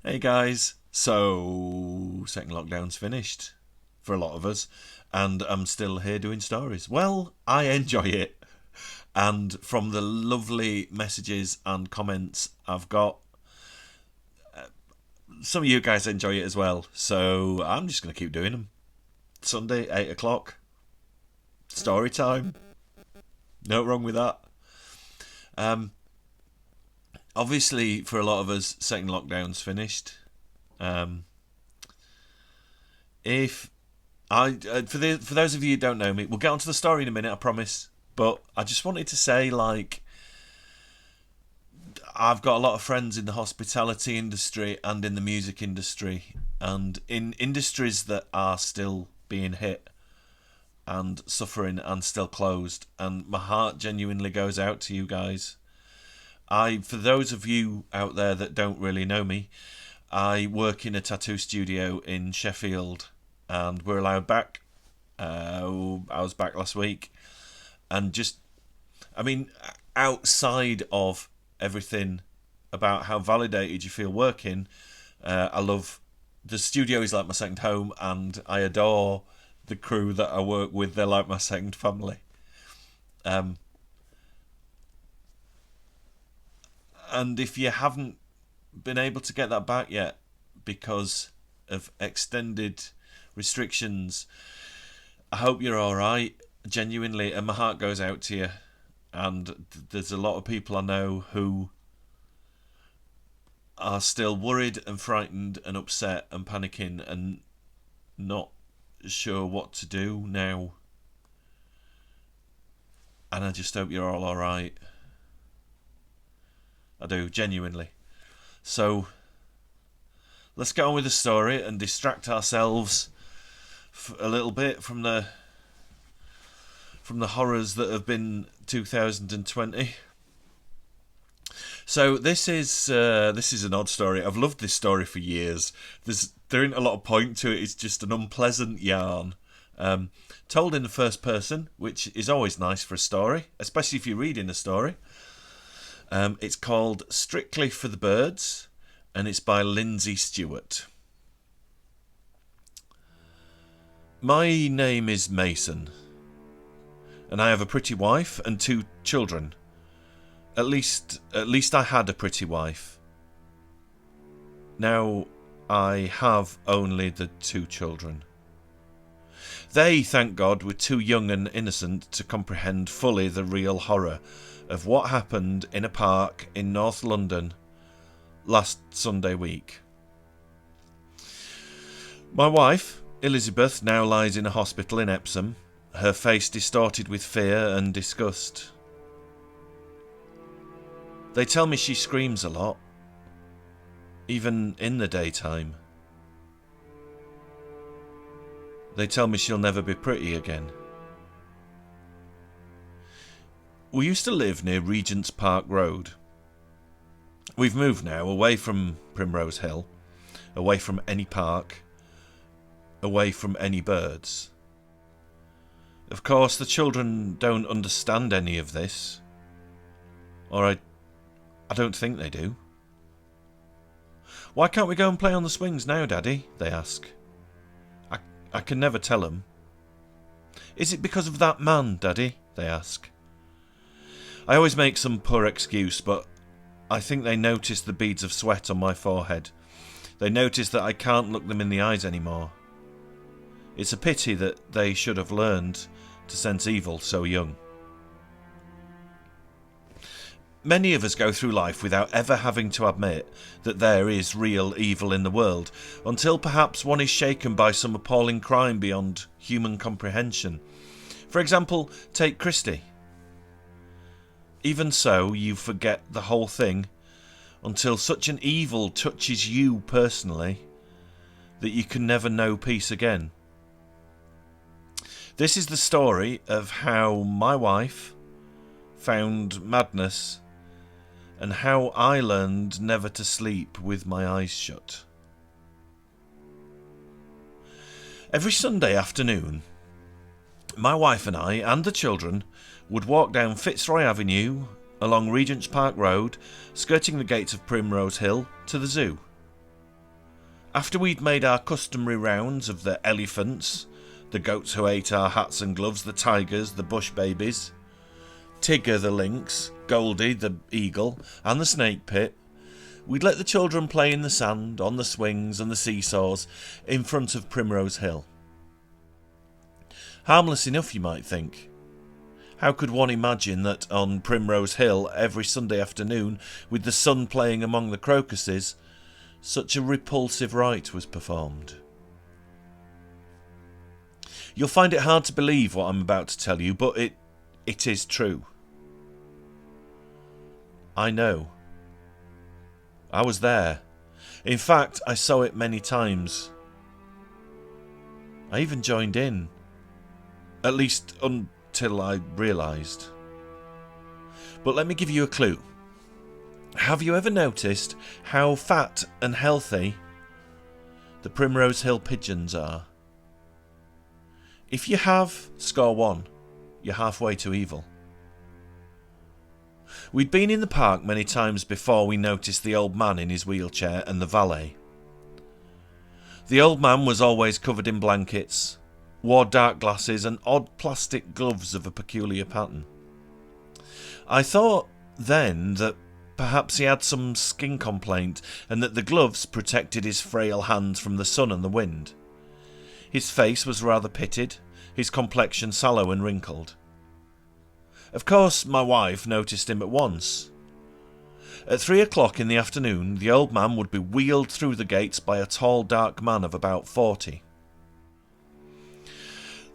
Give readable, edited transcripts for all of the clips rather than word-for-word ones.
Hey guys, so second lockdown's finished for a lot of us, and I'm still here doing stories. Well, I enjoy it, and from the lovely messages and comments I've got, some of you guys enjoy it as well, so I'm just going to keep doing them. Sunday, 8 o'clock, story time. No wrong with that. Um, Obviously, for a lot of us, second lockdown's finished. Um, if for those of you who don't know me, we'll get onto the story in a minute, I promise. But I just wanted to say, like, I've got a lot of friends in the hospitality industry and in the music industry, and in industries that are still being hit and suffering and still closed. And my heart genuinely goes out to you guys. For those of you out there that don't really know me, I work in a tattoo studio in Sheffield, and we're allowed back. I was back last week, and just, I mean, outside of everything about how validated you feel working, I love the studio is like my second home, and I adore the crew that I work with. They're like my second family. Um, and if you haven't been able to get that back yet because of extended restrictions, I hope you're all right, genuinely, and my heart goes out to you. And there's a lot of people I know who are still worried and frightened and upset and panicking and not sure what to do now. And I just hope you're all alright. I do, genuinely. So, let's get on with the story and distract ourselves a little bit from the horrors that have been 2020. So this is an odd story. I've loved this story for years. There ain't a lot of point to it. It's just an unpleasant yarn, told in the first person, which is always nice for a story, especially if you're reading a story. It's called Strictly for the Birds, and it's by Lindsay Stewart. My name is Mason, and I have a pretty wife and 2 children. At least I had a pretty wife. Now I have only the 2 children. They, thank God, were too young and innocent to comprehend fully the real horror of what happened in a park in North London last Sunday week. My wife, Elizabeth, now lies in a hospital in Epsom, her face distorted with fear and disgust. They tell me she screams a lot, even in the daytime. They tell me she'll never be pretty again. We used to live near Regent's Park Road. We've moved now away from Primrose Hill, away from any park, away from any birds. Of course, the children don't understand any of this, or I don't think they do. Why can't we go and play on the swings now, Daddy? They ask. I can never tell them. Is it because of that man, Daddy? They ask. I always make some poor excuse, but I think they notice the beads of sweat on my forehead. They notice that I can't look them in the eyes anymore. It's a pity that they should have learned to sense evil so young. Many of us go through life without ever having to admit that there is real evil in the world, until perhaps one is shaken by some appalling crime beyond human comprehension. For example, take Christie. Even so, you forget the whole thing until such an evil touches you personally that you can never know peace again. This is the story of how my wife found madness and how I learned never to sleep with my eyes shut. Every Sunday afternoon, my wife and I and the children would walk down Fitzroy Avenue, along Regent's Park Road, skirting the gates of Primrose Hill, to the zoo. After we'd made our customary rounds of the elephants, the goats who ate our hats and gloves, the tigers, the bush babies, Tigger the lynx, Goldie the eagle, and the snake pit, we'd let the children play in the sand, on the swings and the seesaws in front of Primrose Hill. Harmless enough, you might think. How could one imagine that on Primrose Hill every Sunday afternoon, with the sun playing among the crocuses, such a repulsive rite was performed? You'll find it hard to believe what I'm about to tell you, but it is true. I know. I was there. In fact, I saw it many times. I even joined in. At least until I realised. But let me give you a clue. Have you ever noticed how fat and healthy the Primrose Hill pigeons are? If you have, score 1. You're halfway to evil. We'd been in the park many times before we noticed the old man in his wheelchair and the valet. The old man was always covered in blankets, wore dark glasses and odd plastic gloves of a peculiar pattern. I thought then that perhaps he had some skin complaint and that the gloves protected his frail hands from the sun and the wind. His face was rather pitted, his complexion sallow and wrinkled. Of course, my wife noticed him at once. At 3 o'clock in the afternoon, the old man would be wheeled through the gates by a tall, dark man of about 40.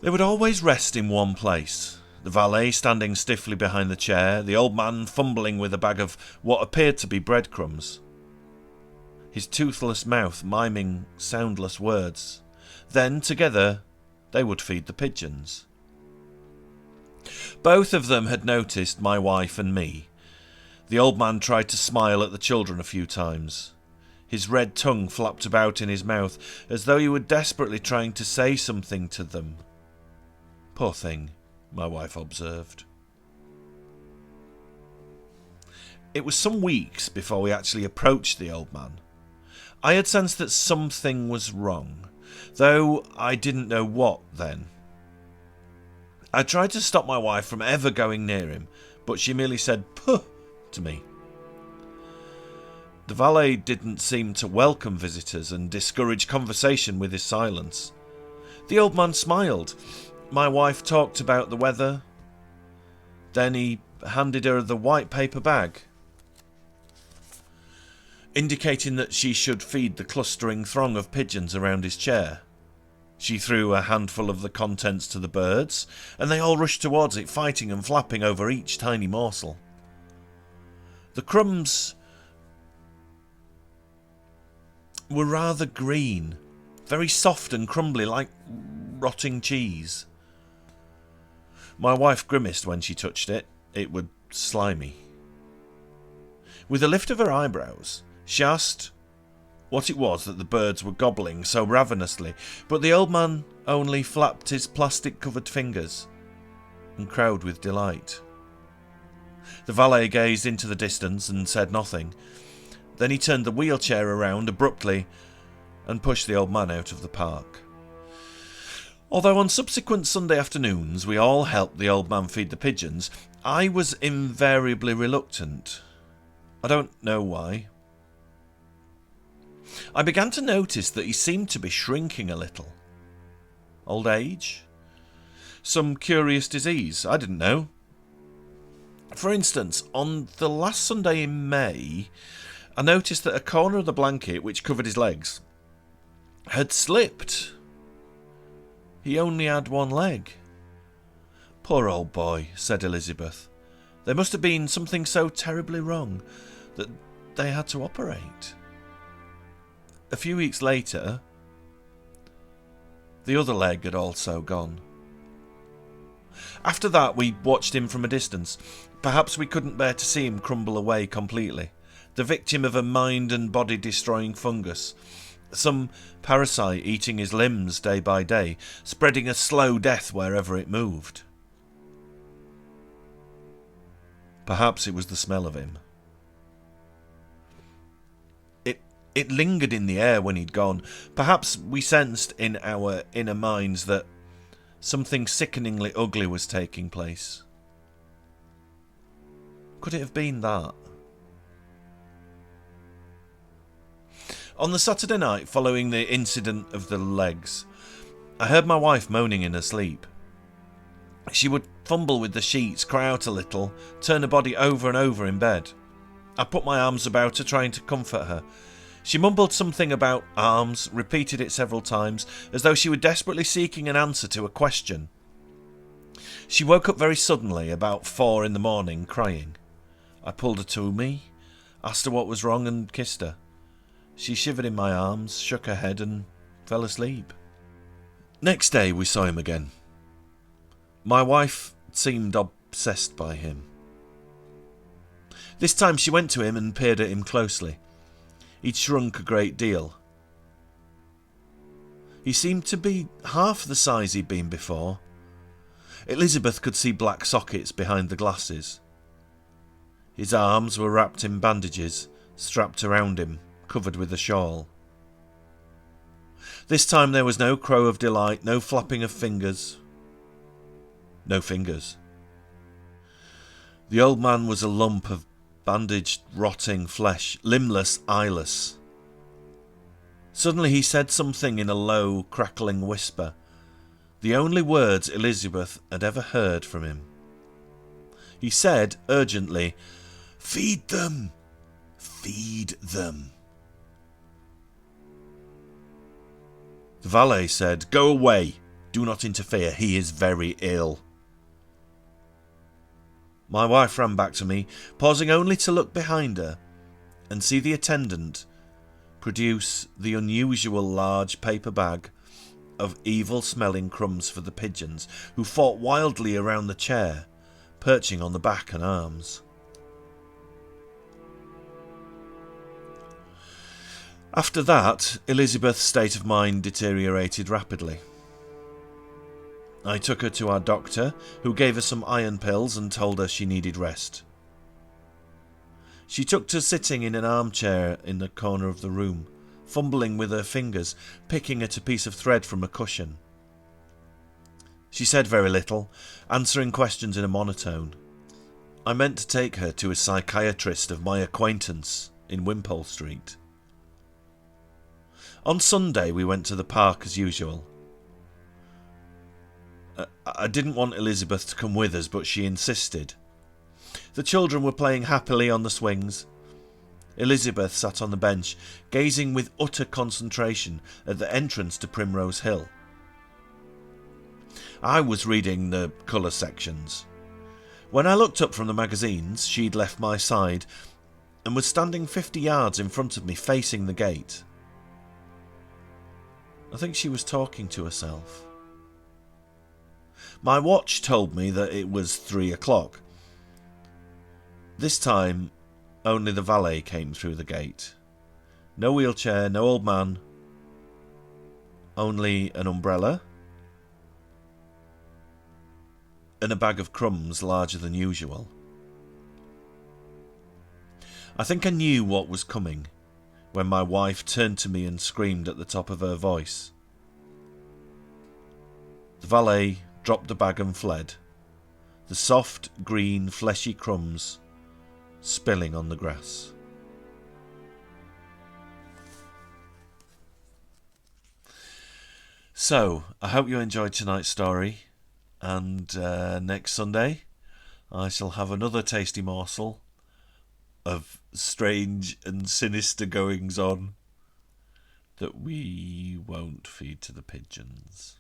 They would always rest in one place, the valet standing stiffly behind the chair, the old man fumbling with a bag of what appeared to be breadcrumbs, his toothless mouth miming soundless words. Then, together, they would feed the pigeons. Both of them had noticed my wife and me. The old man tried to smile at the children a few times. His red tongue flapped about in his mouth as though he were desperately trying to say something to them. Poor thing, my wife observed. It was some weeks before we actually approached the old man. I had sensed that something was wrong, though I didn't know what then. I tried to stop my wife from ever going near him, but she merely said, "Puh," to me. The valet didn't seem to welcome visitors and discourage conversation with his silence. The old man smiled. My wife talked about the weather. Then he handed her the white paper bag, indicating that she should feed the clustering throng of pigeons around his chair. She threw a handful of the contents to the birds, and they all rushed towards it, fighting and flapping over each tiny morsel. The crumbs were rather green, very soft and crumbly, like rotting cheese. My wife grimaced when she touched it. It was slimy. With a lift of her eyebrows, she asked what it was that the birds were gobbling so ravenously, but the old man only flapped his plastic-covered fingers and crowed with delight. The valet gazed into the distance and said nothing. Then he turned the wheelchair around abruptly and pushed the old man out of the park. Although on subsequent Sunday afternoons we all helped the old man feed the pigeons, I was invariably reluctant. I don't know why. I began to notice that he seemed to be shrinking a little. Old age? Some curious disease? I didn't know. For instance, on the last Sunday in May, I noticed that a corner of the blanket which covered his legs had slipped. He only had one leg. Poor old boy, said Elizabeth. There must have been something so terribly wrong that they had to operate. A few weeks later, the other leg had also gone. After that, we watched him from a distance. Perhaps we couldn't bear to see him crumble away completely, the victim of a mind and body destroying fungus, some parasite eating his limbs day by day, spreading a slow death wherever it moved. Perhaps it was the smell of him. It lingered in the air when he'd gone. Perhaps we sensed in our inner minds that something sickeningly ugly was taking place. Could it have been that? On the Saturday night following the incident of the legs, I heard my wife moaning in her sleep. She would fumble with the sheets, cry out a little, turn her body over and over in bed. I put my arms about her, trying to comfort her. She mumbled something about arms, repeated it several times, as though she were desperately seeking an answer to a question. She woke up very suddenly, about 4 a.m, crying. I pulled her to me, asked her what was wrong, and kissed her. She shivered in my arms, shook her head, and fell asleep. Next day we saw him again. My wife seemed obsessed by him. This time she went to him and peered at him closely. He'd shrunk a great deal. He seemed to be half the size he'd been before. Elizabeth could see black sockets behind the glasses. His arms were wrapped in bandages, strapped around him, covered with a shawl. This time there was no crow of delight, no flapping of fingers. No fingers. The old man was a lump of bandaged, rotting flesh, limbless, eyeless. Suddenly he said something in a low, crackling whisper, the only words Elizabeth had ever heard from him. He said urgently, "Feed them! Feed them!" The valet said, "Go away! Do not interfere, he is very ill." My wife ran back to me, pausing only to look behind her and see the attendant produce the unusual large paper bag of evil-smelling crumbs for the pigeons, who fought wildly around the chair, perching on the back and arms. After that, Elizabeth's state of mind deteriorated rapidly. I took her to our doctor, who gave her some iron pills and told her she needed rest. She took to sitting in an armchair in the corner of the room, fumbling with her fingers, picking at a piece of thread from a cushion. She said very little, answering questions in a monotone. I meant to take her to a psychiatrist of my acquaintance in Wimpole Street. On Sunday we went to the park as usual. I didn't want Elizabeth to come with us, but she insisted. The children were playing happily on the swings. Elizabeth sat on the bench, gazing with utter concentration at the entrance to Primrose Hill. I was reading the colour sections. When I looked up from the magazines, she'd left my side and was standing 50 yards in front of me, facing the gate. I think she was talking to herself. My watch told me that it was 3 o'clock. This time, only the valet came through the gate. No wheelchair, no old man. Only an umbrella and a bag of crumbs larger than usual. I think I knew what was coming when my wife turned to me and screamed at the top of her voice. The valet dropped the bag and fled, the soft, green, fleshy crumbs spilling on the grass. So, I hope you enjoyed tonight's story, and next Sunday I shall have another tasty morsel of strange and sinister goings-on that we won't feed to the pigeons.